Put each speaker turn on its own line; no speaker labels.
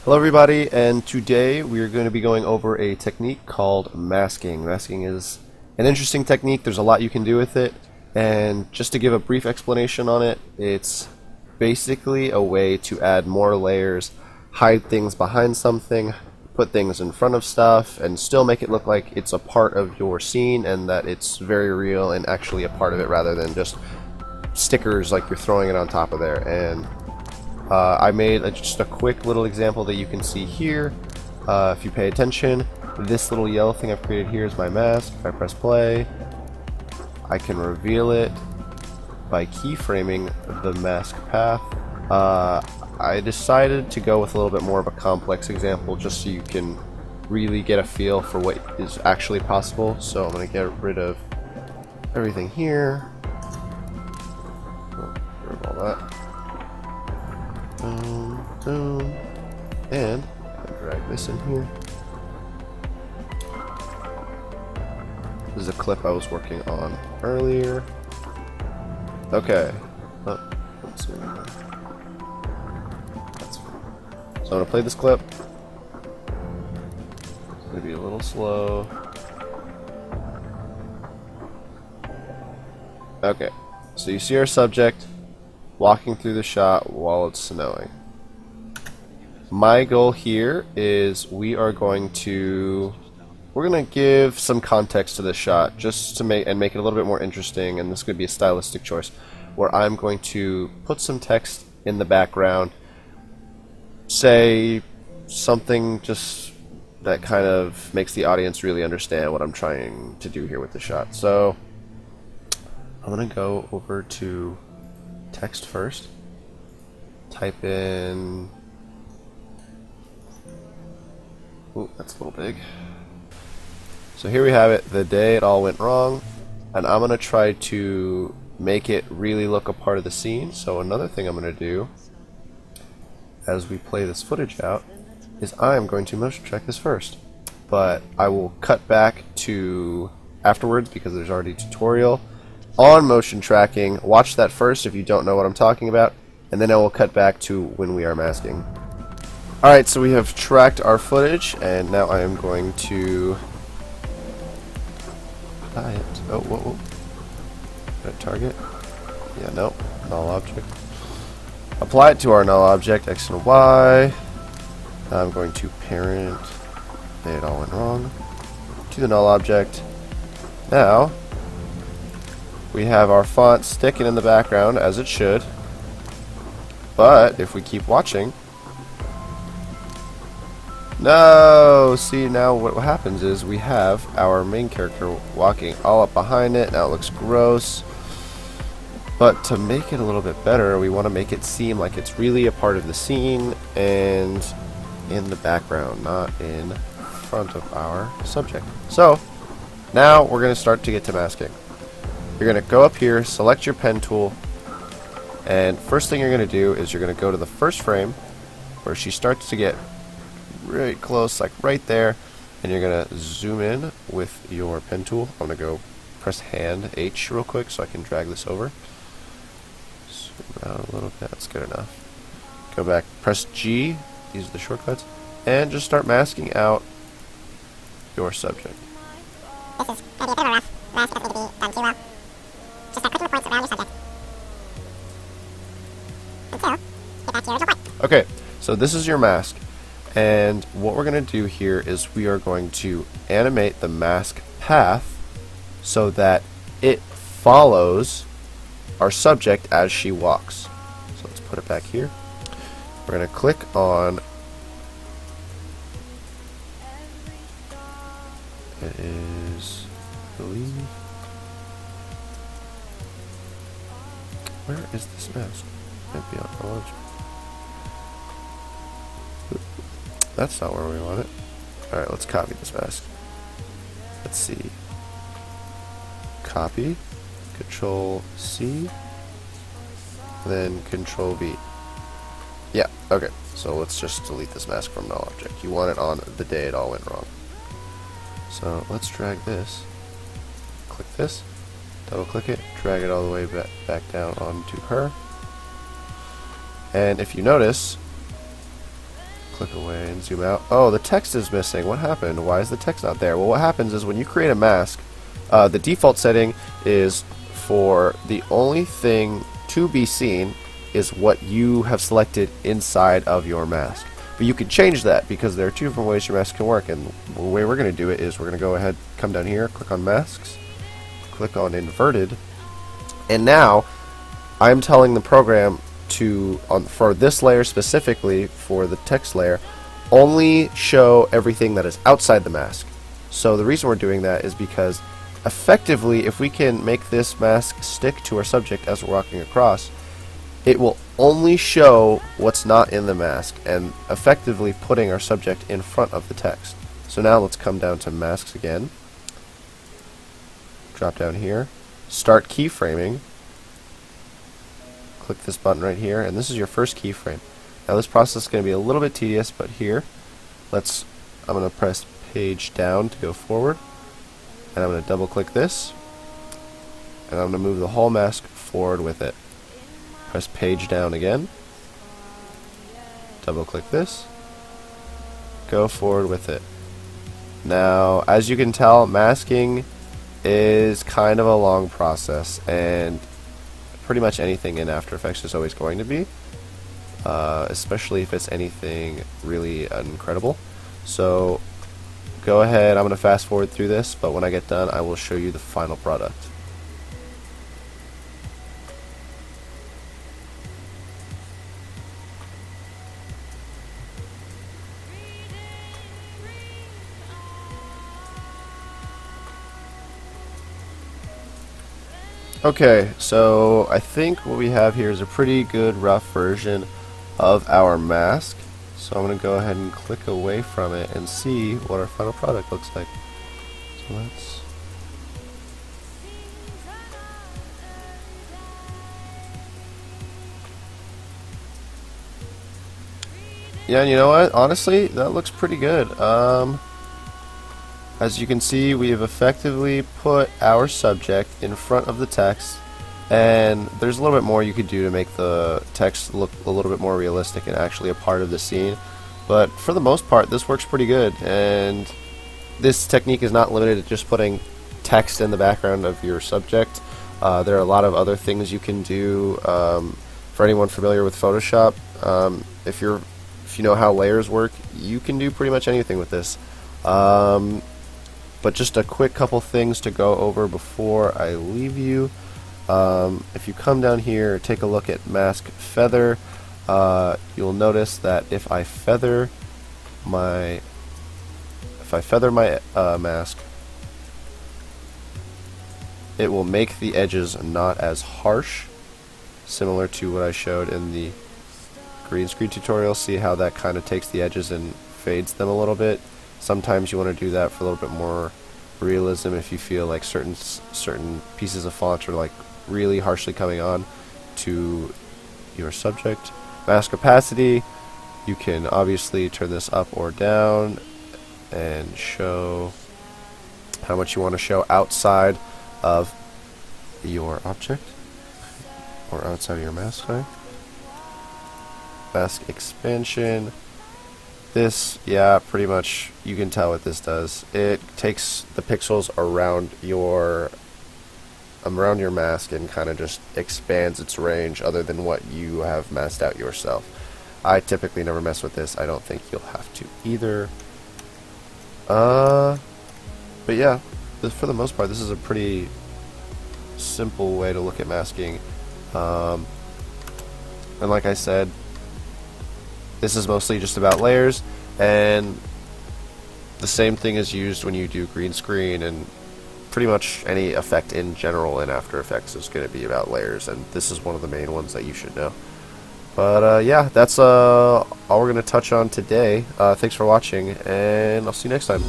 Hello everybody, and today we are going to be going over a technique called masking. Masking is an interesting technique. There's a lot you can do with it, and just to give a brief explanation on it, it's basically a way to add more layers, hide things behind something, put things in front of stuff, and still make it look like it's a part of your scene and that it's very real and actually a part of it rather than just stickers like you're throwing it on top of there. And I made just a quick little example that you can see here. If you pay attention, this little yellow thing I've created here is my mask. If I press play, I can reveal it by keyframing the mask path. I decided to go with a little bit more of a complex example just so you can really get a feel for what is actually possible. So I'm going to get rid of everything here. Get rid of all that. Boom, and drag this in here. This is a clip I was working on earlier. Okay. Oh, let's see. That's fine. So I'm gonna play this clip. It's gonna be a little slow. Okay. So you see our subject walking through the shot while it's snowing. My goal here is we're going to give some context to this shot just to make it a little bit more interesting, and this could be a stylistic choice where I'm going to put some text in the background, say something just that kind of makes the audience really understand what I'm trying to do here with the shot. So I'm going to go over to text first, type in, ooh, that's a little big. So here we have it, the day it all went wrong, and I'm going to try to make it really look a part of the scene. So another thing I'm going to do as we play this footage out is I am going to motion track this first, but I will cut back to afterwards because there's already a tutorial on motion tracking. Watch that first if you don't know what I'm talking about, and then I will cut back to when we are masking. Alright, so we have tracked our footage, and now I am going to apply it. Oh, whoa. Did I target? Yeah, no. Null object. Apply it to our null object, X and Y. Now I'm going to parent, it all went wrong, to the null object. Now we have our font sticking in the background as it should, but if we keep watching, no! See, now what happens is we have our main character walking all up behind it. Now it looks gross, but to make it a little bit better, we want to make it seem like it's really a part of the scene and in the background, not in front of our subject. So now we're going to start to get to masking. You're going to go up here, select your pen tool, and first thing you're going to do is you're going to go to the first frame where she starts to get really close, like right there, and you're going to zoom in with your pen tool. I'm going to go press hand H real quick so I can drag this over. Zoom out a little bit, that's good enough. Go back, press G, these are the shortcuts, and just start masking out your subject.
This is going to be a bit of a rough mask, it doesn't need to be done too well. Just start clicking the points around your subject. Until you get back to your original point.
Okay, so this is your mask, and what we're going to do here is we are going to animate the mask path so that it follows our subject as she walks. So let's put it back here. We're going to click on, it is, I believe, where is this mask? Might be on the launch. That's not where we want it. Alright, let's copy this mask. Let's see. Copy, Control C, then Control V. Yeah, okay. So let's just delete this mask from null object. You want it on the day it all went wrong. So let's drag this. Click this, double click it, drag it all the way back down onto her. And if you notice, Click away and zoom out. Oh, the text is missing. What happened? Why is the text not there? Well, what happens is when you create a mask, the default setting is for the only thing to be seen is what you have selected inside of your mask. But you can change that because there are two different ways your mask can work, and the way we're going to do it is we're going to go ahead, come down here, click on masks, click on inverted, and now I'm telling the program to, for this layer specifically, for the text layer, only show everything that is outside the mask. So the reason we're doing that is because effectively, if we can make this mask stick to our subject as we're walking across, it will only show what's not in the mask, and effectively putting our subject in front of the text. So now let's come down to masks again, drop down here, start keyframing, click this button right here, and this is your first keyframe. Now this process is going to be a little bit tedious, but here, I'm going to press page down to go forward, and I'm going to double click this, and I'm going to move the whole mask forward with it. Press page down again, double click this, go forward with it. Now, as you can tell, masking is kind of a long process, and pretty much anything in After Effects is always going to be, especially if it's anything really incredible. So go ahead, I'm going to fast forward through this, but when I get done I will show you the final product. Okay, so I think what we have here is a pretty good rough version of our mask. So I'm going to go ahead and click away from it and see what our final product looks like. So let's... Yeah, and you know what? Honestly, that looks pretty good. As you can see, we have effectively put our subject in front of the text, and there's a little bit more you could do to make the text look a little bit more realistic and actually a part of the scene. But for the most part, this works pretty good, and this technique is not limited to just putting text in the background of your subject. There are a lot of other things you can do. For anyone familiar with Photoshop, if you know how layers work, you can do pretty much anything with this. But just a quick couple things to go over before I leave you. If you come down here, take a look at Mask Feather, you'll notice that if I feather my mask, it will make the edges not as harsh, similar to what I showed in the green screen tutorial. See how that kind of takes the edges and fades them a little bit. Sometimes you want to do that for a little bit more realism if you feel like certain pieces of font are like really harshly coming on to your subject. Mask opacity, you can obviously turn this up or down and show how much you want to show outside of your object or outside of your mask. Sorry. Mask expansion. This, yeah, pretty much you can tell what this does. It takes the pixels around your mask and kind of just expands its range other than what you have masked out yourself. I typically never mess with this. I don't think you'll have to either. But yeah, for the most part, this is a pretty simple way to look at masking. And like I said, this is mostly just about layers, and the same thing is used when you do green screen, and pretty much any effect in general in After Effects is going to be about layers, and this is one of the main ones that you should know. But yeah, that's all we're going to touch on today. Thanks for watching, and I'll see you next time.